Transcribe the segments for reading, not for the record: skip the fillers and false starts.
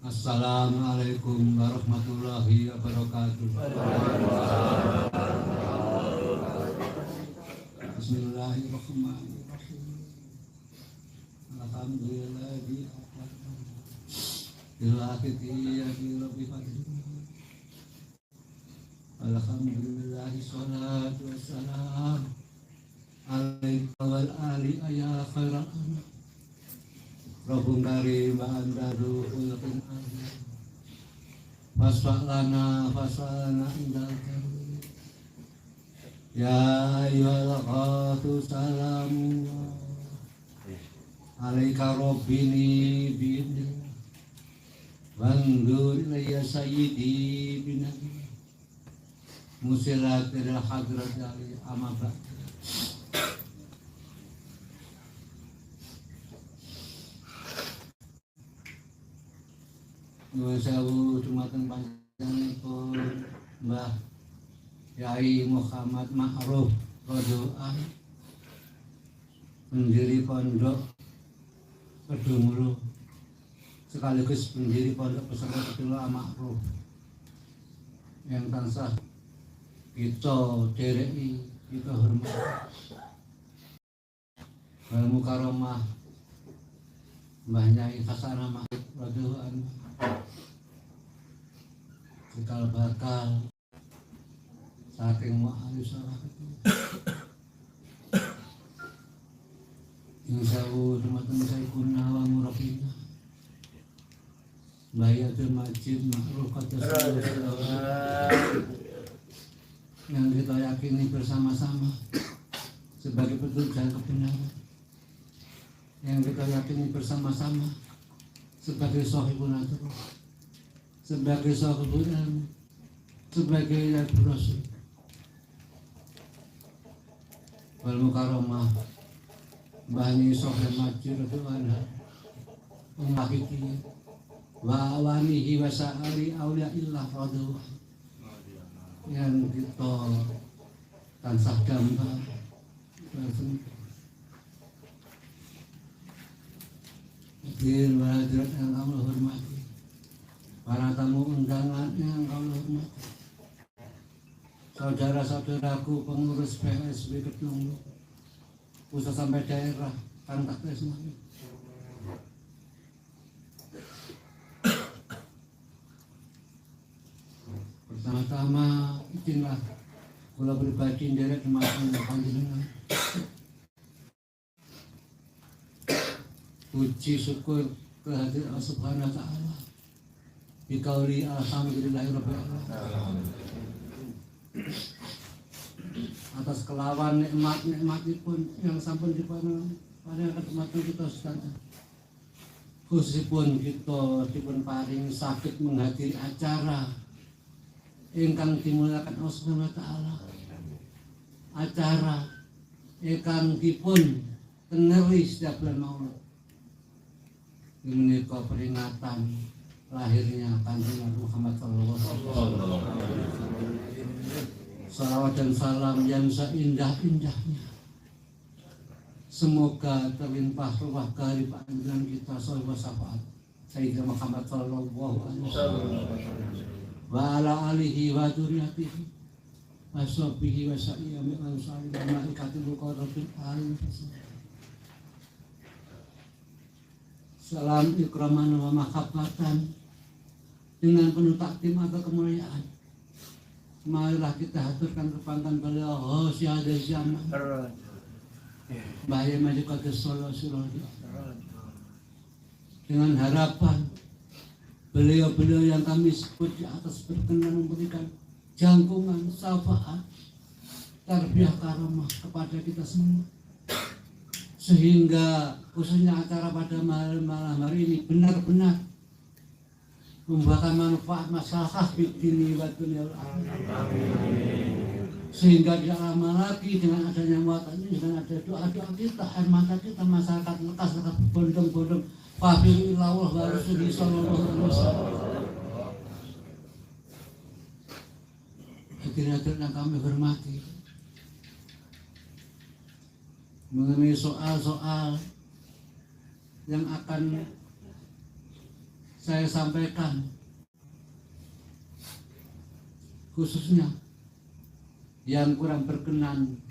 Assalamualaikum warahmatullahi wabarakatuh. Bismillahirrahmanirrahim. Alhamdulillahi alhamdulillahi sholatu wassalam alaika wal ali ya khairal anam. Rabbun karim wa anta ruhul qur'an fasfa'lana indal karim ya ayyuhal qatu salamu alaika rabbini bidin wandur ilayya sayyidi binabi musilatil hadrat ali amabak. Nuwun sewu dumateng panjenenganipun Mbah Yai Muhammad Ma'ruf Rodoan, pendiri pondok Kedungulu sekaligus pendiri pondok pesantren Kedungulu Ma'ruf yang tansah kita dereki, kita hormati. Wal mukarramah Mbah Yai Hasanah Ma'ruf Rodoan, cikal bakal saking mu'alisarah insya'u dumateng sayyidina wa murabina Bayatul Majid Ma'ruf yang kita yakini bersama-sama sebagai petunjuk dan kebenaran, yang kita yakini bersama-sama sebagai sahibul nadrah, sebagai sahibul ilmu, sebagai Rasul Rasul wal mukarramah Bani Sohyan Majid Radhiyallahu anhu wa awanihi wa sa'ari awliya illah radhiyallahu yang kita tansah damai hadirin wa hadirat yang Allah hormati, para tamu undangan yang Allah hormati, saudara-saudaraku pengurus PSB Kedungulu pusat sampai daerah Kantak semuanya. Pertama-tama izinlah kula pribadi nderek dumateng panjenengan puji syukur kehadirat Allah Subhanahu wa taala bikauli alhamdulillahirabbil alamin atas kelawan nikmat-nikmatipun yang sampun diparingaken dumateng kita sedaya. Khususipun kita dipun paring saged menghadiri acara ingkang dimuliakan Allah Subhanahu wa taala, acara ingkang dipun teneri setiap bulan Maulud. Menika peringatan lahirnya Kanjeng Nabi Muhammad sallallahu alaihi wasallam. Salawat dan salam yang seindah-indahnya semoga terlimpah ruah dari panjenengan kita sallallahu syafaat Sayyidina Muhammad sallallahu alaihi wasallam wa ala alihi wa dzurriyyatihi wa sahbihi wa sa'iyami wa sa'il wa malaikatil muqarrabin alim. Salam ikraman wa mahabbatan dengan penuh takdim atau kemuliaan. Marilah kita haturkan kepada beliau Hosya dari zaman Bahaya Majukat Solo Surodi dengan harapan beliau-beliau yang kami sebut di atas berkenan memberikan jangkungan, syafaat, tarbiyah karamah kepada kita semua, sehingga khususnya acara pada malam hari ini benar-benar membuahkan manfaat masyarakat di dunia wa dunia sehingga tidak lama lagi dengan adanya muatan ini, dengan ada doa-doa kita, air mata kita, masyarakat lekas berbondong-bondong Fabiru illallah wa rasulihi sallallahu alaihi wasallam. Hadirin yang kami hormati, mengenai soal-soal yang akan saya sampaikan, khususnya yang kurang berkenan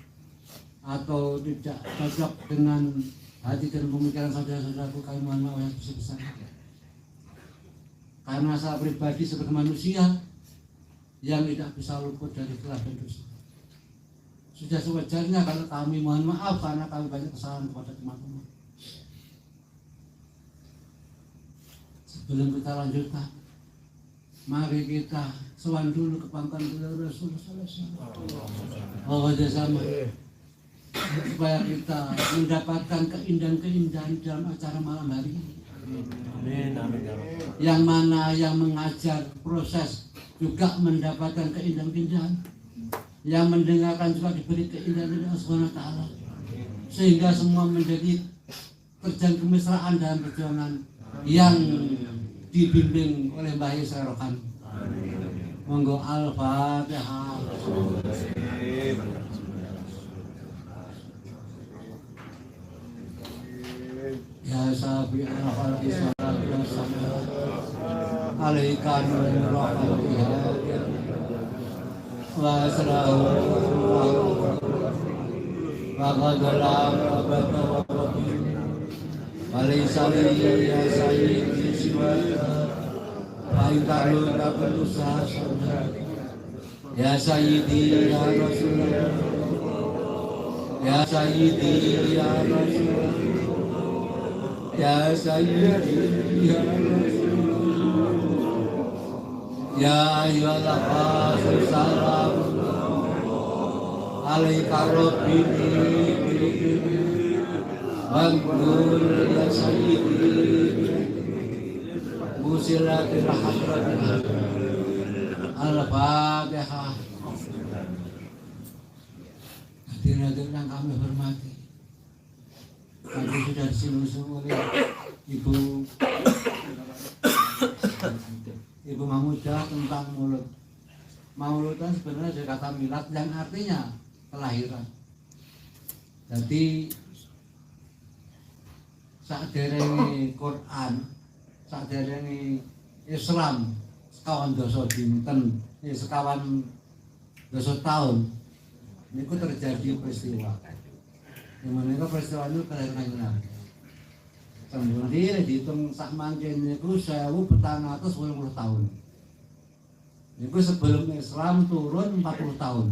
atau tidak cocok dengan hati dan pemikiran saudara-saudaraku, kami mohon maaf yang besar-besarnya. Karena saya pribadi sebagai manusia yang tidak bisa luput dari celah dan dosa. Sudah sewajarnya kalau kami mohon maaf karena kami banyak kesalahan kepada teman-teman. Sebelum kita lanjutkan, mari kita sowan dulu ke pangkat beliau Rasulullah SAW, supaya kita mendapatkan keindahan-keindahan dalam acara malam hari ini. Amin. Yang mana yang mengajar proses juga mendapatkan keindahan-keindahan, yang mendengarkan juga diberi keindahan dari Allah Subhanahu wa Ta'ala, sehingga semua menjadi terjun kemesraan dalam perjuangan yang dibimbing oleh Mbah Yesaya Rohani. Monggo Al-Fatihah. Ya Sabi al-Khalqi salatu wassalam alaika nurul khalqi wa salahu wa qadalam abata wa rabbi walaysa li ya sayyidi siwaka wa intalu takutusa ya sayyidi ya Rasulullah ya sayyidi ya Rasulullah ya sayyidi ya Rasulullah ya ayyuhal qasim salam alaika rabbi wangur ya sayyidi musilatil hadratin al-Fatihah. Hadirin yang kami hormati, tadi sudah disinggung oleh Ibu Mahmudah tentang mulut. Maulud kan sebenarnya dari kata milad yang artinya kelahiran. Jadi saat derenge Quran, saat derenge Islam sekawan dosa dinten, sekawan dosa tahun, ini terjadi peristiwa. Yang mana peristiwa itu kelahiran Nabi. Kemudian dihitung sak mangken niku 1480 tahun. Niku sebelum Islam turun 40 tahun.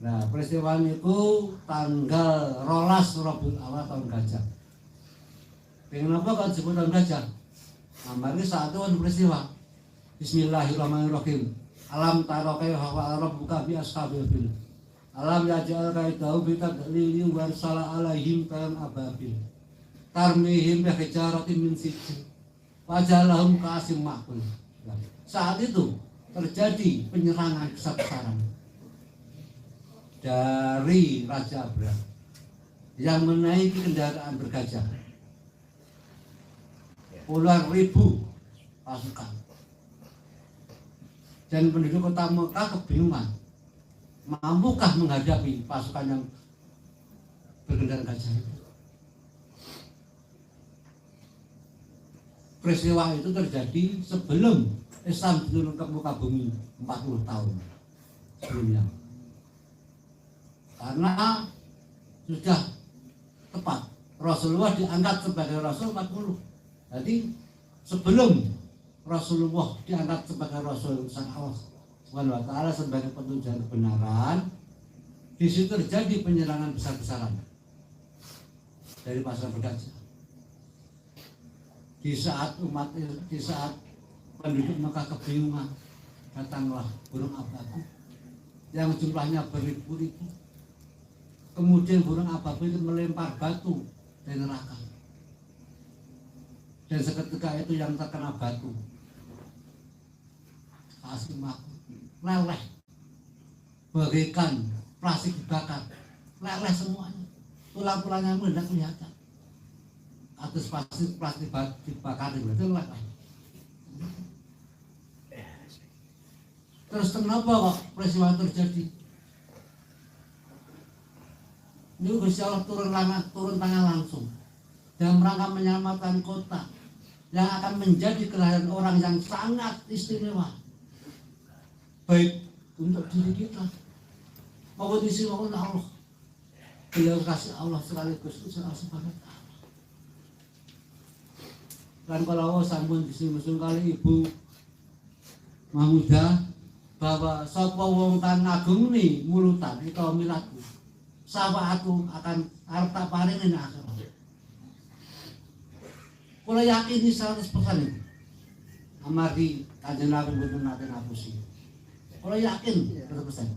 Nah, peristiwa niku tanggal 12 Rabiul Awal tahun Gajah. Kenapa kok disebut tahun Gajah? Namanya saat itu ada peristiwa. Bismillahirrahmanirrahim. Alam tara kaifa fa'ala rabbuka bi ashabil fil. Alam yaj'al kaidahu bi tadlilin wa arsala alaihim kalam ababil. Tarmihim bi hijaratin min sijil. Wajalahum ka'asim ma'kul. Saat itu terjadi penyerangan besar-besaran dari Raja Abraham yang menaiki kendaraan bergajah. Puluhan ribu pasukan. Dan penduduk kota Mekah kebingungan, mampukah menghadapi pasukan yang berkendara gajah itu? Peristiwa itu terjadi sebelum Islam turun ke muka bumi 40 tahun sebelumnya. Karena sudah tepat Rasulullah diangkat sebagai Rasul 40. Jadi sebelum Rasulullah diangkat sebagai Rasul Sang Allah Subhanahu wa Ta'ala sebagai petunjuk kebenaran, di situ terjadi penyerangan besar-besaran dari pasukan bergajah. Di saat penduduk Mekah kebingungan, datanglah burung ababil yang jumlahnya beribu-ribu. Kemudian burung ababil itu melempar batu dari neraka. Dan seketika itu yang terkena batu kasih maku leleh, bagaikan plastik dibakar, leleh semuanya, tulang-tulangnya pun tidak kelihatan. Atas plastik dibakar itu leleh. Terus kenapa kok peristiwa terjadi? Ini Gusti Allah turun tangan langsung dalam rangka menyelamatkan kota yang akan menjadi kelahiran orang yang sangat istimewa, baik untuk diri kita maupun isi maupun Allah. Beliau kasih Allah sekaligus usaha sebagai Allah. Dan kalau sampun disinggung kali Ibu Mahmudah bahwa sapa wong kang ngagungni mulutan utawa milatku, syafaatku akan arep tak paringi nek akhirat. Kula yakini 100% itu. Amargi Kanjeng Nabi mboten nate ngapusi. Kula yakin 100%.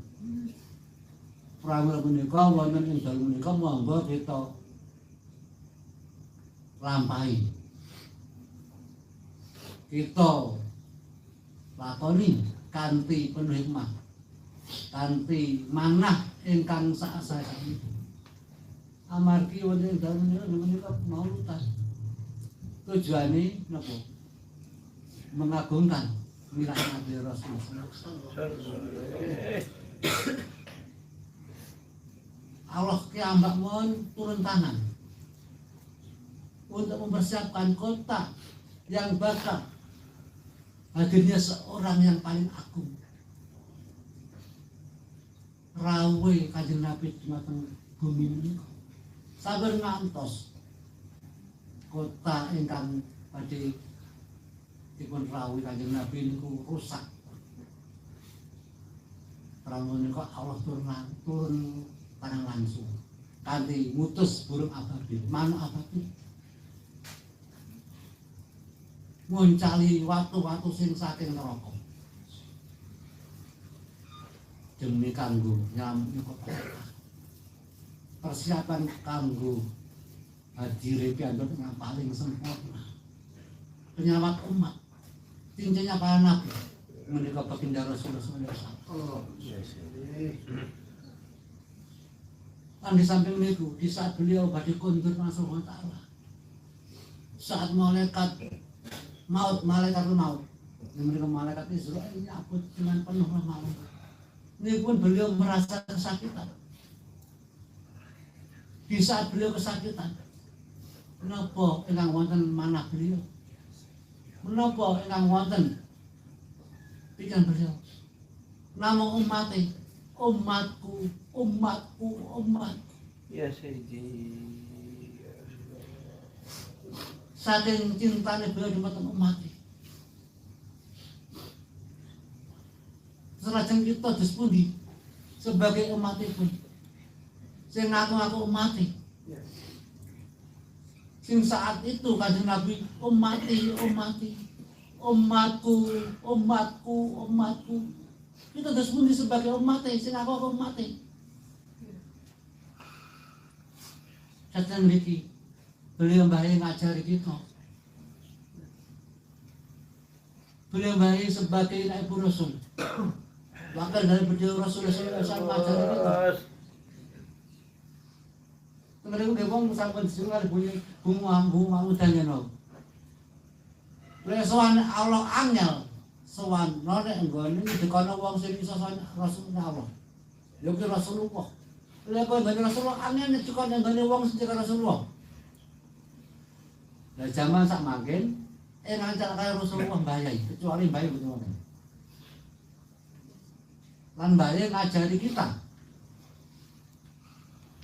Pramila menika wonten ing dalem menika monggo kita lampahi. Kita lakoni kanthi penuh hikmah, kanthi manah ingkang sak-saestu. Amargi wonten ing dalem menika maulutan. Tujuane napa? Mengagungkan wilayah Nabi Rasulullah. Allah kiambak mohon turun tangan untuk mempersiapkan kota yang bakal hadirnya seorang yang paling agung. Rawe Kanjeng Nabi dumateng bumi menika. Sabar ngantos kota ingkang badhe dipun rawuh Kanjeng Nabi niku rusak. Pramila Allah turun tangan langsung kanthi ngutus burung ababil, manuk ababil nguncali watu-watu sing saking neraka demi kanggo nyelametni kota. Persiapan kanggo hadire piantun yang paling sempurna, penyelamat umat, cincinnya para nabi menika baginda Rasulullah SAW. Kan di samping itu, di saat beliau badhe kondur masuk wa ta'ala, saat malaikat maut yang malaikat Israel nyabut dengan penuh maut, ini pun beliau merasa kesakitan. Di saat beliau kesakitan, menapa ingkang wonten manah beliau, menapa ingkang wonten pikiran beliau, namung umatku. Ya Sayyidi. Saking cintanya beliau dumateng umat. Selajeng kita dos pundi sebagai umatipun, sing ngaku-ngaku umat. Sing saat itu Kanjeng Nabi umatku. Kita dos pundi sebagai umat sing ngaku umat. Sajeng niki beliau mbahane ngajari kita. Beliau mbahane sebagai ibu Rasul. Wakil dari beliau Rasulullah SAW ngajari kita. Kemudian dia wong sampun disuruh bunga udan yen. Beliau sowan Allah angel, sowan nek nggone dikono wong sing iso sowan Rasulullah Allah. Ya ki Rasulullah. Lha kok ngene Rasulullah angel nek dikono ngene wong sing Rasulullah. Lah zaman sak mangkin ngancak kaya Rasulullah mbayai, kecuali mbayai betul wonten. Lan mbayai ngajari kita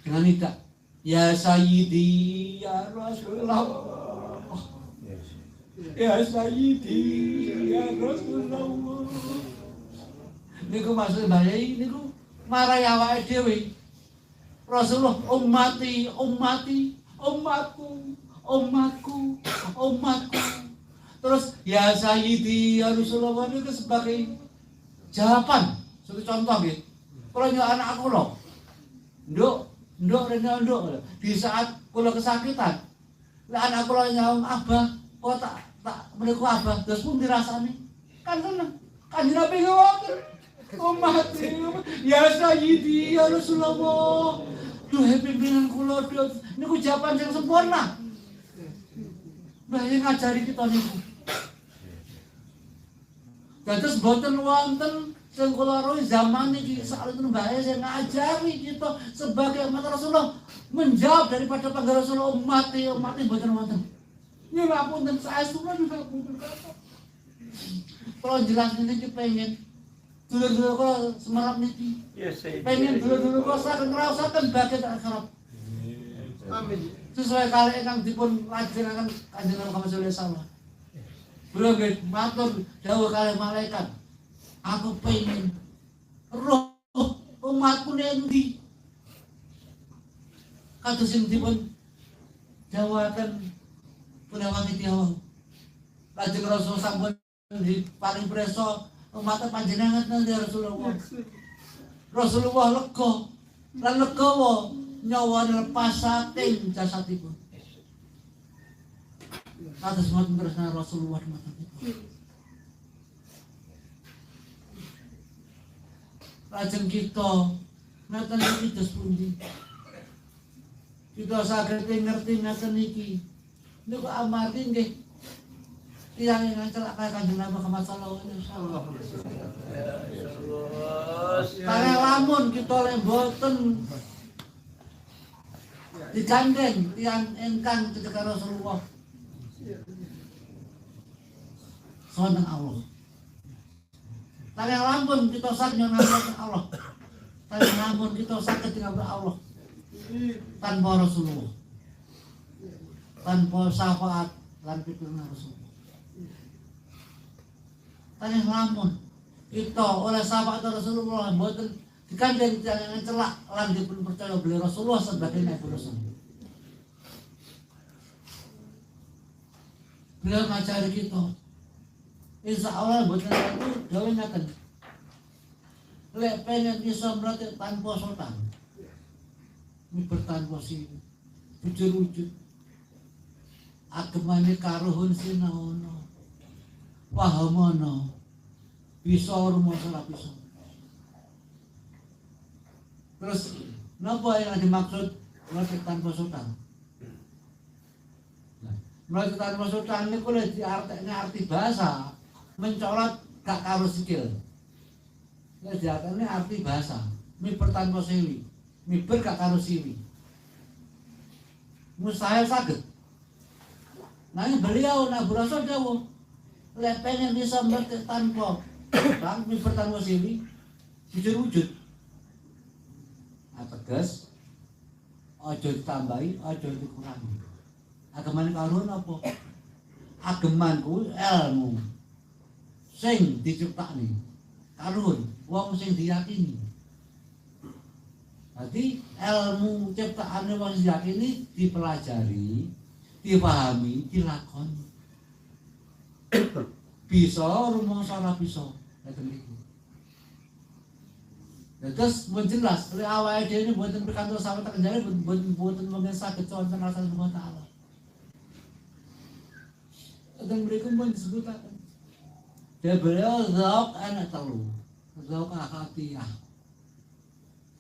dengan nida ya Sayyidi ya Rasulullah, ya Sayyidi ya Rasulullah. Niku maksud mbayai niku marai awake dhewe. Rasulullah umatku. Terus ya Sayyidi ya Rasulullah itu sebagai jawaban. Satu contoh nggih. Kalau nyok anak kula, nduk di saat kula kesakitan, lah anak kula nyaung abah, kok tak meniku abah, terus pun dirasani. Kan seneng. Kanjeng Nabi ngoten. Umat ya Sayyidi ya Rasulullah. Duh pimpinan kula niku jawaban yang sempurna. Mbah ngajari kita niku. Dados boten wonten sing kula roh zaman iki sakjane Mbah sing ngajari kita sebagai umat Rasulullah menjawab daripada panggilan Rasulullah umat boten wonten. Ngapunten saesturan ngapunten kata. Kalau jelas ini pengen dulu-dulu kalau semarap niki. Pengen dulu-dulu kalau saken ngraosaken baget akhirat. Amin. Sesuai kali ingkang dipun lajengaken Kanjeng Muhammad sallallahu alaihi wasallam. Beliau nggih matur dawuh kalih malaikat. Aku pengen roh umatku endi. Kados sing dipun dawaken punawati tiyang. Lajeng Rasul sampun di paling preso umat panjenengan ya Rasulullah. Rasulullah lega lan legawa nyawa lepas saking jasadipun. Kados ngoten tresna Rasulullah mata kita. Lajeng kita ngaten iki dos pundi. Kita saged ngerti ngaten iki. Niku amargi nggih tiyang ingkang celak kaya Kanjeng Nabi Muhammad sallallahu alaihi wasallam. Kaya lamun kita lek boten digandeng tiyang ingkang cedhak Rasulullah. Sonten Allah. Kaya lamun kita saged nyunaken Allah. Kaya lamun kita saged ngabur Allah. Tanpa Rasulullah. Tanpa syafaat lan pitutur Rasulullah. Kaya lamun kita oleh syafaat Rasulullah mboten dikandeng tiyang celak lan dipun percaya beliau Rasulullah sebagai nabi Rasul. Beliau ngajari kita. Insya Allah mboten itu dawuh ngaten. Lek pengen iso mrate tanpa sultan. Miber tanpa sing wujud-wujud. Agemane karuhun sinaono. Pahamono. Bisa rumoso ora bisa. Terus napa yang dimaksud mrate tanpa sultan? Mrate tanpa sultan niku lek diartekne arti bahasa mencolot gak karo sikil. Lek diartekne arti bahasa, miber tanpa siwi. Miber gak karo siwi. Mustahil saged. Nanging beliau Nabi Rasul dawuh, lek pengen bisa mrate tanpa sultan, miber tanpa siwi, wujud-wujud. Ateges aja ditambahi, aja dikurangi. Ageman karuan apa? Ageman kuwi ilmu sing diciptakne. Karuan wong sing diyakini. Dadi ilmu ciptaane wong sing diyakini dipelajari, dipahami, dilakoni. Bisa rumangsa ora bisa. Ngoten iki. Terus mun jelas, lek awake dhewe ini mboten pikantuk sawet kendali mboten mungkin saged wonten rasa Allah Taala. Dan mereka pun disebutaken. Dia beliau zauk anak telu, zauk akhatiyah.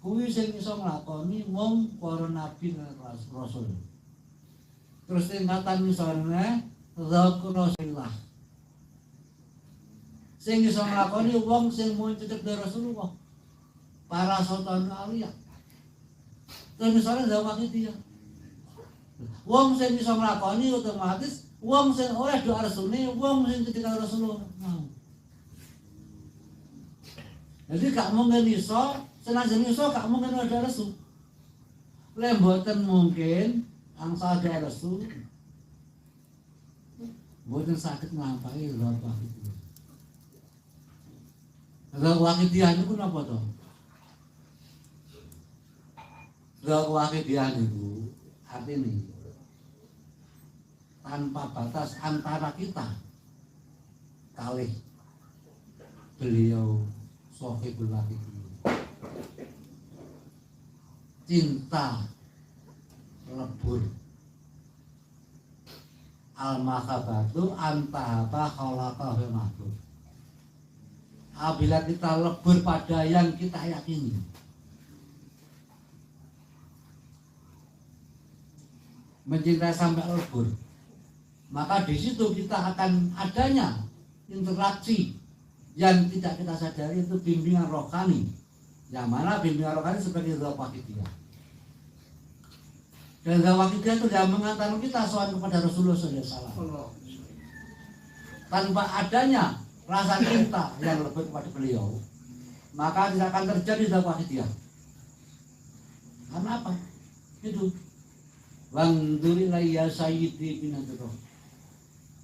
Kuwi sing iso nglakoni wong para nabi lan rasul. Terus tingkatan misalnya zauk Rasulullah. Sing iso nglakoni wong sing mun cedhek dari Rasulullah. Para sultan aliyah. Terus misalnya zauk akhatiyah. Wong sing iso nglakoni otomatis wong sing oleh doa resune, wong sing ketika Rasulullah mau. Jadi gak mungkin iso, senajan iso gak mungkin ada resu. Lek mboten mungkin angsa ada resu. Mboten saged nglampahi bapak itu. Kalau wakidian itu napa to? Kalau wakidian itu artinya tanpa batas antara kita kalih beliau Sohibul Wahid. Cinta lebur al-mahabbatu antahaba khalaqahu makhluk. Apabila kita lebur pada yang kita yakini, mencintai sampai lebur, maka di situ kita akan adanya interaksi yang tidak kita sadari, itu bimbingan rohani. Yang mana bimbingan rohani sebagai zat wakidiyah. Dan wakidiyah itu yang mengantarkan kita soal kepada Rasulullah SAW. Tanpa adanya rasa cinta yang lebih kepada beliau, maka tidak akan terjadi wakidiyah. Karena apa? Itu wangduri layya sayyidi binadro.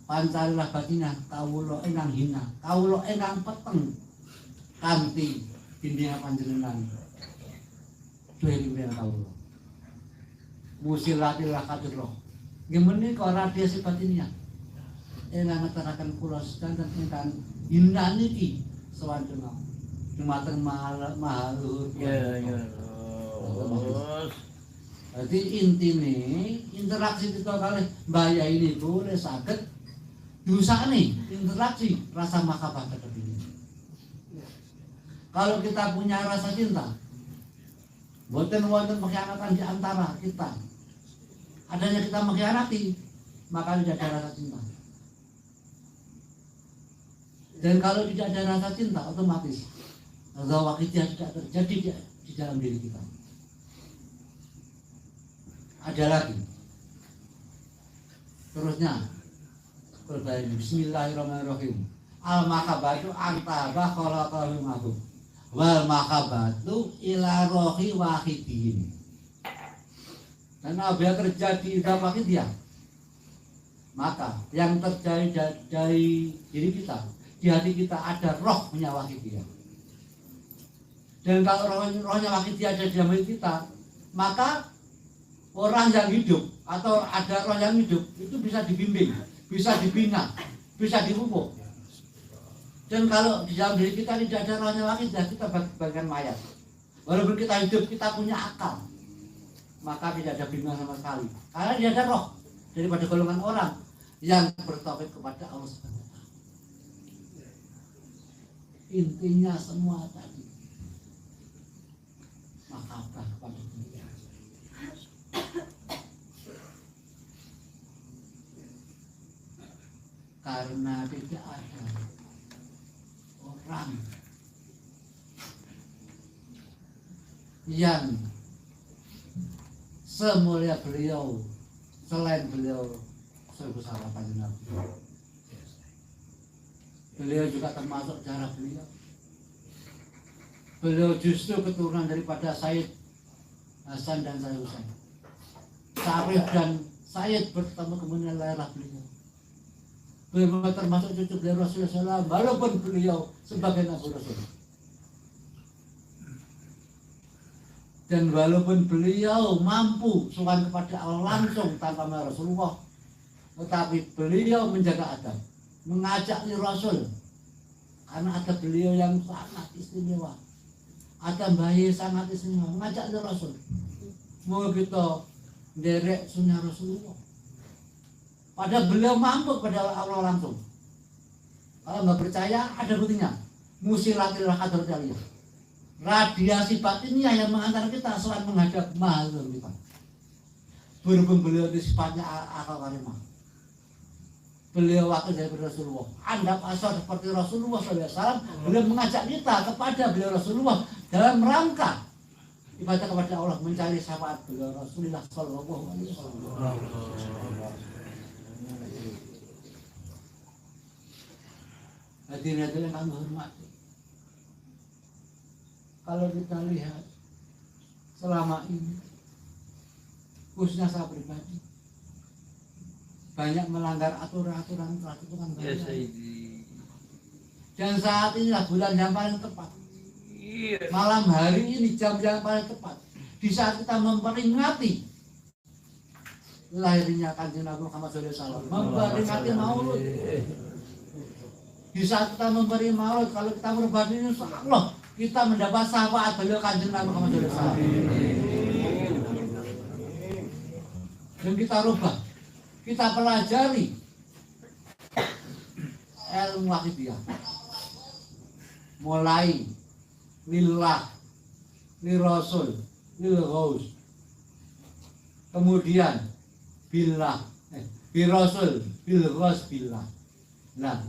Pancarilah batinah kawula enang hina, kawula enang peteng kanthi bimbingan panjenengan. Duwe bimbingan kawula. Musilatillah kadro. Nggih menika radiasi batinnya. Enang ngeteraken kula sedanten ingkang hina niki sawanten dumateng mahaluhur. Ya. Jadi intine interaksi kita kali Mbak Yai ini boleh saged diusahani interaksi rasa mahabbah terhadap ini. Kalau kita punya rasa cinta, boten wonten pengkhianatan di antara kita. Adanya kita mengkhianati, maka tidak ada rasa cinta. Dan kalau tidak ada rasa cinta, otomatis wakidiyah tidak terjadi di dalam diri kita. Ada lagi terusnya Bismillahirrahmanirrahim. Al-mahabbatu antaba khalaqahu ma'hum wal mahabbatu ila rohi wahidin. Dan apabila terjadi wakidiyah, maka yang terjadi dari diri kita, di hati kita ada rohnya wakidiyah. Dan kalau rohnya wakidiyah ada di dalam diri kita, maka orang yang hidup atau ada roh yang hidup itu bisa dibimbing, bisa dibina, bisa dipupuk. Dan kalau di dalam diri kita tidak ada rohnya wakidiyah, kita bagian mayat. Walaupun kita hidup, kita punya akal, maka tidak ada bimbingan sama sekali. Karena tidak ada roh daripada golongan orang yang bertauhid kepada Allah SWT. Intinya semua tadi mahabbah kepada dunia. Karena tidak ada orang yang semulia beliau selain beliau Sallallahu Alaihi Wasallam. Beliau juga termasuk darah beliau. Beliau justru keturunan daripada Sayyid Hasan dan Sayyid Husain. Syarif dan Sayyid bertemu kemudian lahirlah beliau. Beliau termasuk cucu dari Rasulullah SAW, walaupun beliau sebagai Nabi Rasul. Dan walaupun beliau mampu sowan kepada Allah langsung tanpa melalui Rasulullah, tetapi beliau menjaga adab, mengajak li Rasul, karena ada beliau yang sangat istimewa, ada bayi sangat istimewa, mengajak li Rasul. Mau kita derek sunnah Rasulullah. Padahal beliau mampu kepada Allah langsung. Kalau nggak percaya, ada buktinya. Musilatil hadrat aliyah. Radiasi batinnya yang mengantar kita selain menghadap mahal kita. Berhubung beliau itu sifatnya akal karimah. Beliau wakil dari Rasulullah. Anda asal seperti Rasulullah SAW. Beliau mengajak kita kepada beliau Rasulullah dalam rangka ibadah kepada Allah, mencari syafaat beliau Rasulullah Sallallahu Alaihi Wasallam. Hadirin yang kami hormati, kalau kita lihat selama ini, khususnya saya pribadi, banyak melanggar aturan-aturan Yes, dan saat inilah bulan yang paling tepat. Malam hari ini jam yang paling tepat, di saat kita memperingati lahirnya Kanjeng Nabi Muhammad SAW, memperingati Maulud. Di saat kita memberi maulid, kalau kita berbagi insya Allah kita mendapat syafaat beliau Kanjeng Nabi Muhammad SAW. Dan kita rubah, kita pelajari ilmu wakidiyah, mulai lillah, lil Rasul, lil Ghaus, kemudian billah, bil Rasul, bil Ghaus, billah. Nah,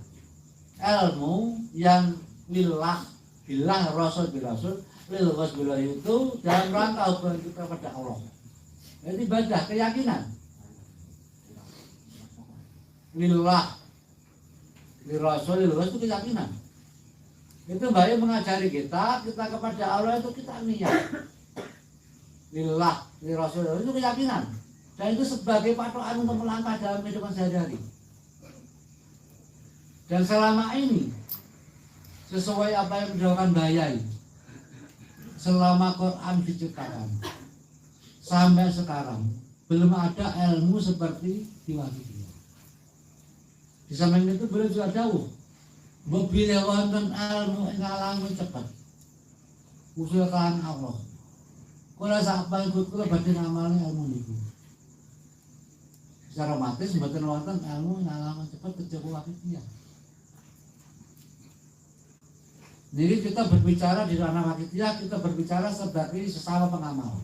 ilmu yang lillah, billah, Rasul, bil Rasul, lil Ghaus, billah itu dalam rangka hubungan kita kepada Allah. Itu ibadah, keyakinan. Lillah, lirasul itu keyakinan. Itu baik mengajari kita kepada Allah itu kita niat. Lillah, lirasul itu keyakinan. Dan itu sebagai patokan untuk melangkah dalam kehidupan sehari-hari. Dan selama ini sesuai apa yang dilakukan Bayai, selama Quran diciptakan sampai sekarang belum ada ilmu seperti Diwakiti. Di samping itu beliau juga jauh bila wonten ilmu ngalang cepat usul kan Allah. Kula sak ikut kula badhe ngamalne ilmu niku. Secara otomatis mboten wonten ilmu ngalang cepat kejaba Wakiti. Jadi kita berbicara di ranah Wakitiyah, kita berbicara sebagai sesama pengamal.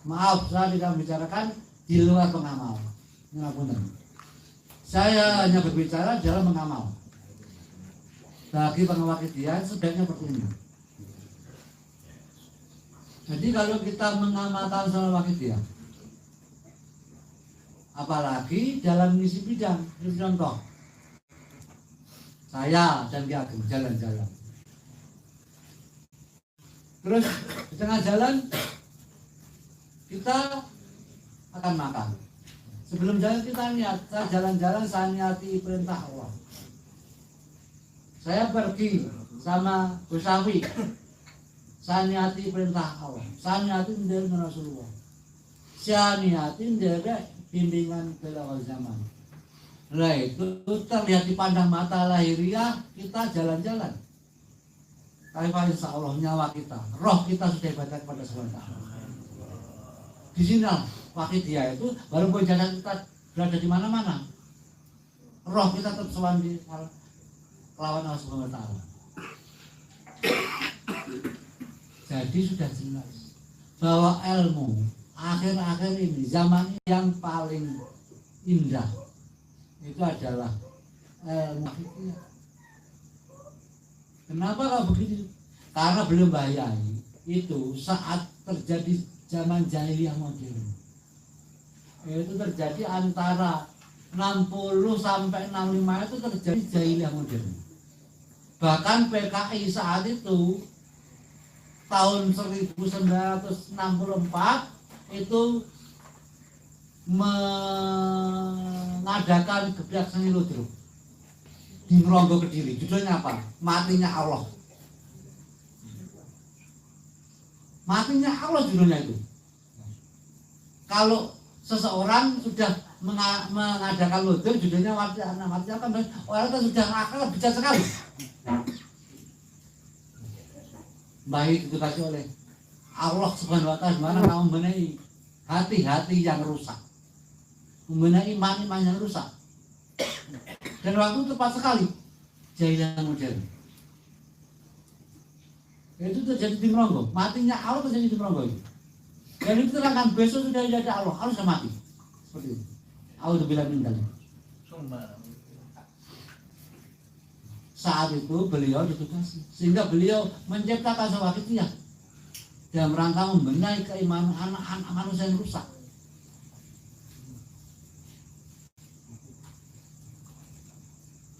Maaf, saya tidak membicarakan di luar pengamal. Ngapunten. Saya hanya berbicara dalam mengamal. Bagi pengamal Wakitiyah sebaiknya seperti ini. Jadi kalau kita mengamalkan soal Wakitiyah, apalagi dalam misi bidang, ini contoh. Saya dan Ki Ageng jalan-jalan. Terus di tengah jalan kita akan makan. Sebelum jalan kita niat, saya jalan-jalan saya niati perintah Allah. Saya pergi sama Gusawi, saya niati perintah Allah. Saya niati dari Rasulullah. Saya niati dari bimbingan beliau zaman. Nah itu terlihat di pandang mata lahiriah kita jalan-jalan. Tapi insya Allah nyawa kita, roh kita sudah ibadah kepada SWT. Di sini Wakitiyah itu walaupun jalan kita berada di mana-mana, roh kita tetap sowan di lawan Allah SWT. Jadi sudah jelas bahwa ilmu akhir-akhir ini zaman yang paling indah itu adalah ilmu Wakitiyah. Kenapa kalau begitu? Karena belum Bayai itu saat terjadi zaman jahiliyah modern. Itu terjadi antara 60 sampai 65 itu terjadi jahiliyah modern. Bahkan PKI saat itu tahun 1964 itu mengadakan gebrakan seni ludruk di Ngronggo Kediri. Judulnya apa? Matinya Allah. Matinya Allah judulnya itu. Kalau seseorang sudah mengadakan ludruk judulnya matinya kan orang itu sudah akal bijak sekali. Baik dikasih oleh Allah Subhanahu wa taala mana mau membenahi hati-hati yang rusak. Membenahi iman-iman yang rusak. Dan waktu tepat sekali jahiliyah modern. Itu terjadi di Ngronggo. Matinya Allah terjadi di Ngronggo itu. Dan itu terangkan besok sudah tidak ada Allah, harus mati. Seperti itu. Auzubillahi min dzalik. Saat itu beliau ditugasi sehingga beliau menciptakan Wakitiyah dalam rangka membenahi keimanan anak-anak manusia yang rusak.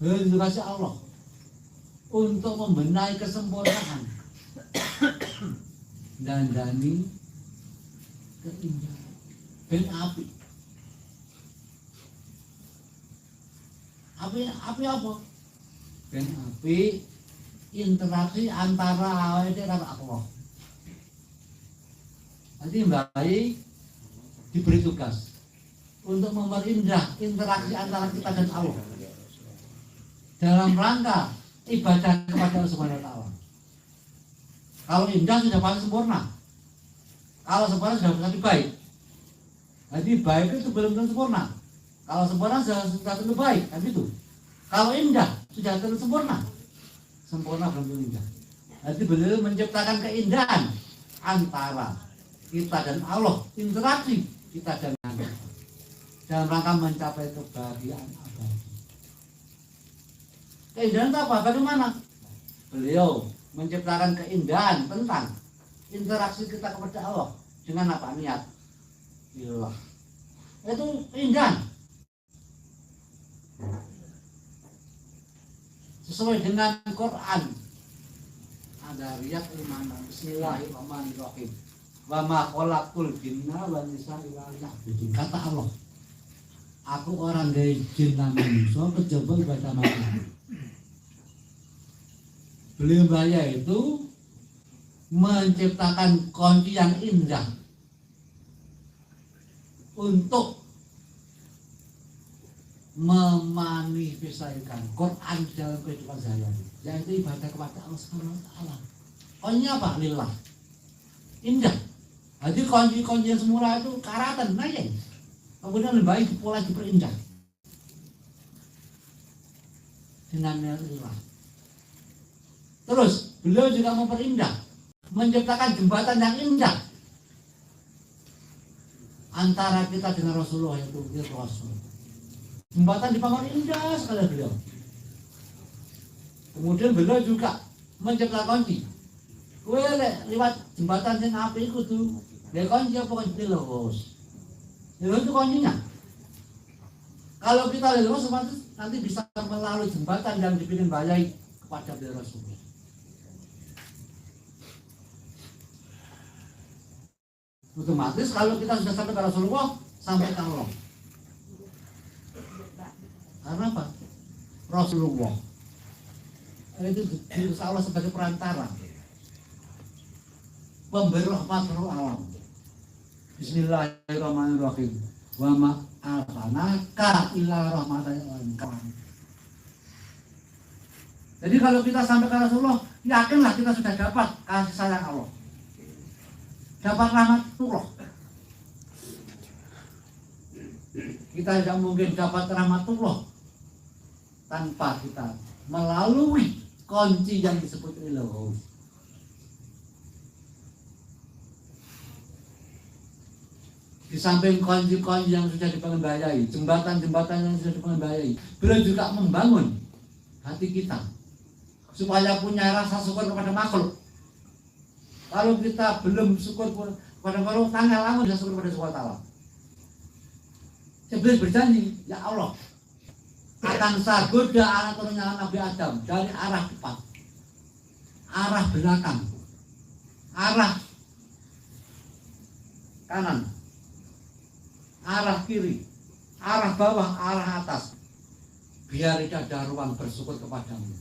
Beliau ditugasi Allah untuk membenahi kesempurnaan dan dani keindahan ben api apa ben api interaksi antara awake dhewe karo Allah. Nanti baik diberi tugas untuk memperindah interaksi antara kita dan Allah dalam rangka ibadah kepada Allah Subhanahu wa taala. Kalau indah sudah pasti sempurna. Kalau sempurna sudah berarti baik. Jadi baik itu belum tentu sempurna. Kalau sempurna sudah tentu baik, kan itu. Kalau indah sudah tentu sempurna. Sempurna belum tentu indah. Jadi beliau menciptakan keindahan antara kita dan Allah, interaksi kita dan Allah dalam rangka mencapai kebahagiaan abadi. Keindahan itu apa? Bagaimana? Beliau menciptakan keindahan tentang interaksi kita kepada Allah dengan apa? Niat. ilah. Itu indah. Sesuai dengan Quran. Ada riyak imana. Bismillahirrahmanirrahim. Wa ma khalaqtul jinna wal insa illa liya'budun. Kata Allah, aku orang dari jin dan manusia kejaba ibadah mati. Beliau Mbaya itu menciptakan kunci yang indah untuk memanifestasikan Quran dalam kehidupan sehari-hari, yaitu ibadah kepada Allah Subhanahu wa taala. Kuncinya apa? Lillah. Indah. Jadi kunci-kunci yang semula itu karatan naik. Kemudian lebih baik pola diperindah dengan lillah. Terus beliau juga memperindah, menciptakan jembatan yang indah antara kita dengan Rasulullah, yaitu Rasul. Jembatan dibangun indah sekali beliau. Kemudian beliau juga menciptakan kunci. Kowe lewat jembatan yang api itu tuh, dia kunci apa kunci lurus. Lurus itu kuncinya. Kalau kita lurus nanti bisa melalui jembatan yang dibikin Bayai kepada beliau Rasulullah. Otomatis kalau kita sudah sampai ke Rasulullah, sampai ke Allah. Karena apa? Rasulullah itu diutus Allah sebagai perantara, pemberi rahmat alam. Bismillahirrahmanirrahim. Wa ma arsalnaka illa rahmatan lil alamin. Jadi kalau kita sampai ke Rasulullah, yakinlah kita sudah dapat kasih sayang Allah, dapat rahmatullah. Kita tidak mungkin dapat rahmatullah tanpa kita melalui kunci yang disebut ilmu. Di samping kunci-kunci yang sudah dipengendaliai, jembatan-jembatan yang sudah dipengendaliai, beliau juga membangun hati kita supaya punya rasa syukur kepada makhluk. Kalau kita belum syukur kepada makhluk, tanggal lama bisa syukur kepada Allah. Iblis berjanji, ya Allah, akan saya goda anak turunnya Nabi Adam dari arah depan, arah belakang, arah kanan, arah kiri, arah bawah, arah atas, biar tidak ada ruang bersyukur kepadamu.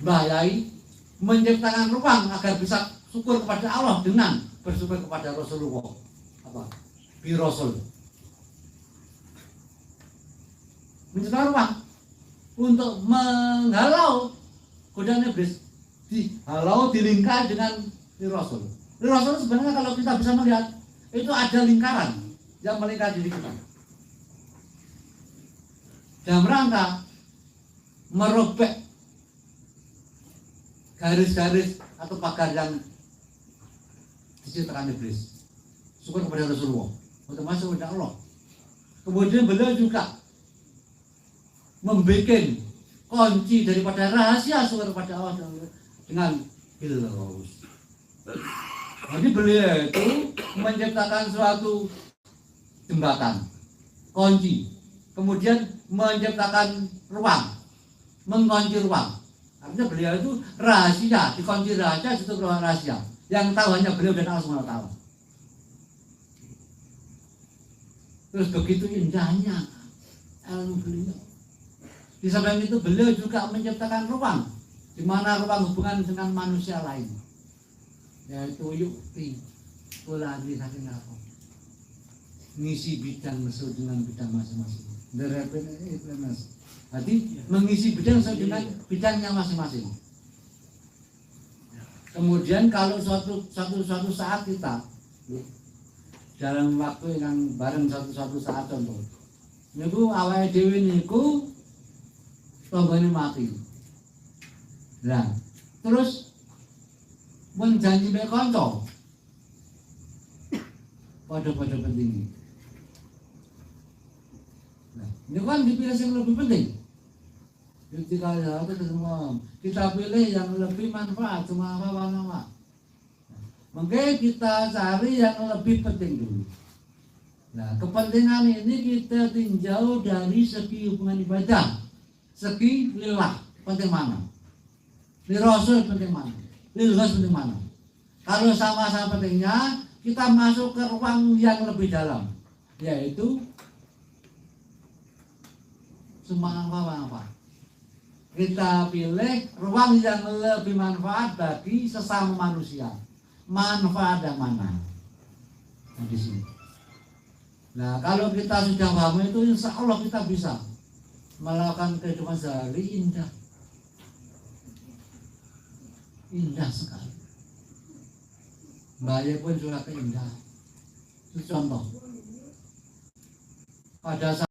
Mbah Yai menciptakan ruang agar bisa syukur kepada Allah dengan bersyukur kepada Rasulullah, bi Rasul. Menciptakan ruang untuk menghalau godaan iblis, dihalau, dilingkar dengan Rasul. Rasul sebenarnya kalau kita bisa melihat, itu ada lingkaran yang melingkari diri kita dalam rangka merobek garis-garis atau pagar yang diciptakan iblis. Syukur kepada Rasulullah, termasuk kepada Allah. Kemudian beliau juga membuat kunci daripada rahasia syukur kepada Allah dengan ilmu. Jadi beliau itu menciptakan suatu jembatan, kunci, kemudian menciptakan ruang, mengunci ruang. Artinya beliau itu rahasia, dikunci rahasia, itu ruang rahasia. Yang tahu hanya beliau dan Allah SWT. Terus begitu indahnya ilmu beliau. Di samping itu beliau juga menciptakan ruang, di mana ruang hubungan dengan manusia lain, yaitu yukti kuladi saking apa, ngisi bidang sesuai dengan bidang masing-masing. Jadi mengisi bidang sesuai dengan bidangnya masing-masing. Kemudian kalau suatu saat kita dalam waktu yang bareng suatu saat contoh, niku awake dhewe niku tombane mati. Nah, terus menjanji mek kanca. Pada penting. Nah, ini kan dipilih yang lebih penting. Ketika ada semua kita pilih yang lebih manfaat, cuma apa. Mungkin kita cari yang lebih penting dulu. Nah, kepentingan ini kita tinjau dari segi hubungan ibadah, segi lillah penting mana, li rasul penting mana, lil ghos penting mana. Kalau sama-sama pentingnya, kita masuk ke ruang yang lebih dalam, yaitu apa? Kita pilih ruang yang lebih manfaat bagi sesama manusia. Manfaat yang mana? Nah, di sini. Nah, kalau kita sudah paham itu, insya Allah kita bisa melakukan kehidupan sehari indah. Indah sekali. Bahaya pun juga keindahan. Itu contoh. Pada saat